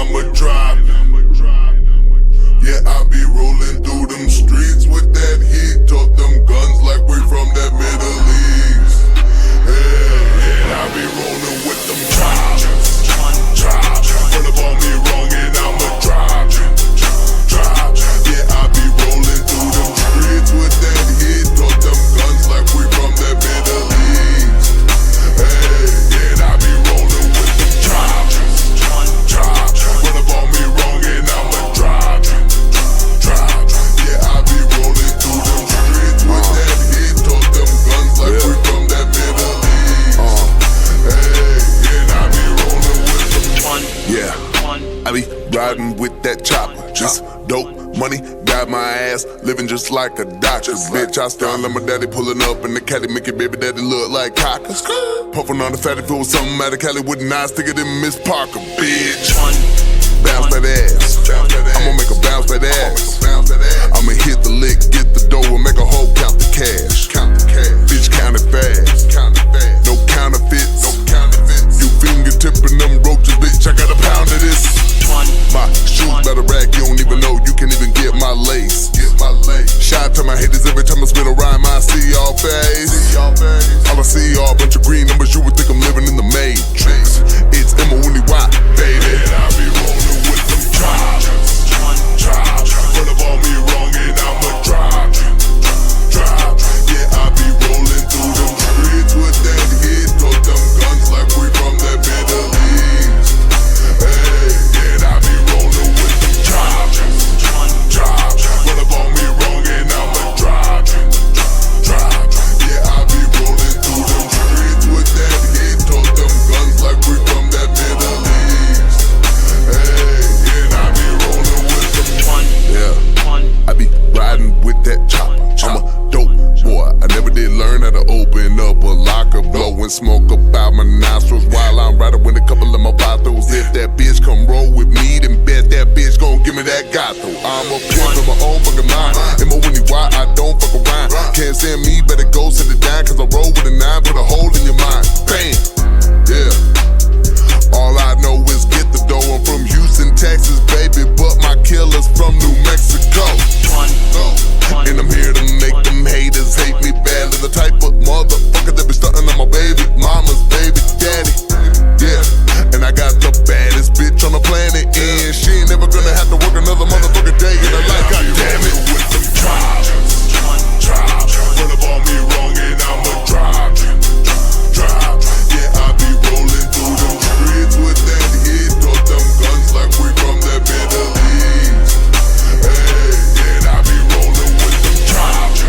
I'ma drop. Yeah, I be rolling through them streets with that heat. Tote them guns like we from that Middle East. Yeah, I be rolling with them chops. Run up on me wrong and I'ma drop. Yeah, I be rolling through them streets with that heat. Tote them guns like we from that Middle East. Yeah, I be rolling with them chops. Run up on me wrong and I'ma drop. Yeah, I be rolling through them streets with that heat. Tote them guns like we from that Middle East. Yeah, I be rolling with them. Yeah, I be riding with that chopper. Just dope money, got my ass, living just like a doctor. Bitch, I stun like my daddy pulling up in the caddy, making baby daddy look like cockers. Puffing on the fatty, if it was something out of Cali with an eye, stick it in Miss Parker, bitch. Bounce that ass, I'ma make her bounce that ass. I'ma hit the lick, get the dough, and make a hoe count the cash. Bitch, count it fast, no counterfeits. You fingertipping them roaches, bitch, I got a pound of this. My shoes better rack, you don't even know, you can't even get my lace. Shout to my haters every time I spit a rhyme, I see y'all face. All I see are a bunch of green numbers, you would think I'm living in the Matrix. It's M-O-N-E-Y, baby. I be rolling with them chops. Run up on me wrong and I'ma drop. Yeah, I be rolling through them streets with that heat. Tote them guns like we from that Middle East. Yeah, I be rolling with them chops. Run up on me wrong and I'ma drop. Yeah, I be rolling through them streets with that heat. Tote them guns like we from that Middle East. Yeah, I be rolling with them. Yeah, I be riding with that chopper. I'm a dope boy. I never did learn how to open up a locker, blowing smoke up out my nostrils while I'm riding with a couple of my vatos. If that bitch come roll with me, then bet that bitch gon' give me that gato. I'm a pimp in my own fucking mind. M-O-N-E-Y, I don't fuck around. Can't stand me, better go sit it down, cause I roll with a 9, put a hole in your mind. Bam, yeah. All I know is get the dough. I'm from Houston, Texas, baby, but my killer's from New Mexico. And I'm here to make them haters hate me badly. The type of motherfucker that be stunting on my baby mama's baby daddy. Yeah, and I got the baddest bitch on the planet, and she ain't never gonna have to work another motherfucking day in her life. God damn it, with them chops. Run up on me wrong and I'ma drop. Yeah, I be rolling through them streets with that heat. Tote them guns like we from that Middle East. Yeah, I be rolling with them chops.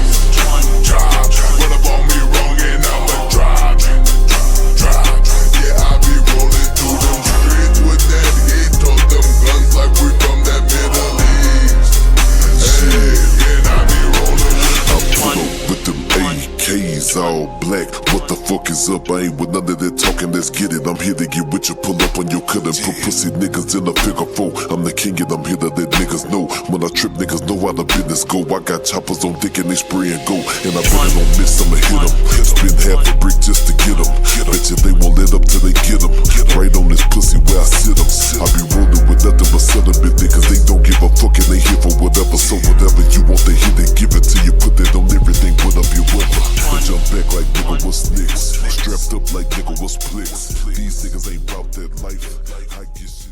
Run up on me wrong and I'ma drop. Yeah, I be rolling through them streets with that heat. Tote them guns like we from that Middle East. Yeah, I be rolling with them AKs all black. What the fuck is up? I ain't with none of that talking, let's get it. I'm here to get with you, pull up on your cut and put pussy niggas in a figure 4. I'm the king and I'm here to let niggas know. When I trip, niggas know how the business go. I got choppers on dick and they spray and go. And I bet I don't miss, I'ma hit them. Spend half a brick just to get them. Bet you they won't let up till they get them. Right on this pussy where I sit them. I be rolling with nothing but celibate niggas. They don't give a fuck and they here for whatever. So whatever you want, they hit and give it to you. Put that on everything, put up your weapon. I jump back like nigga was Snicks. Strapped up like nigga was Plix. These niggas ain't bout that life. I get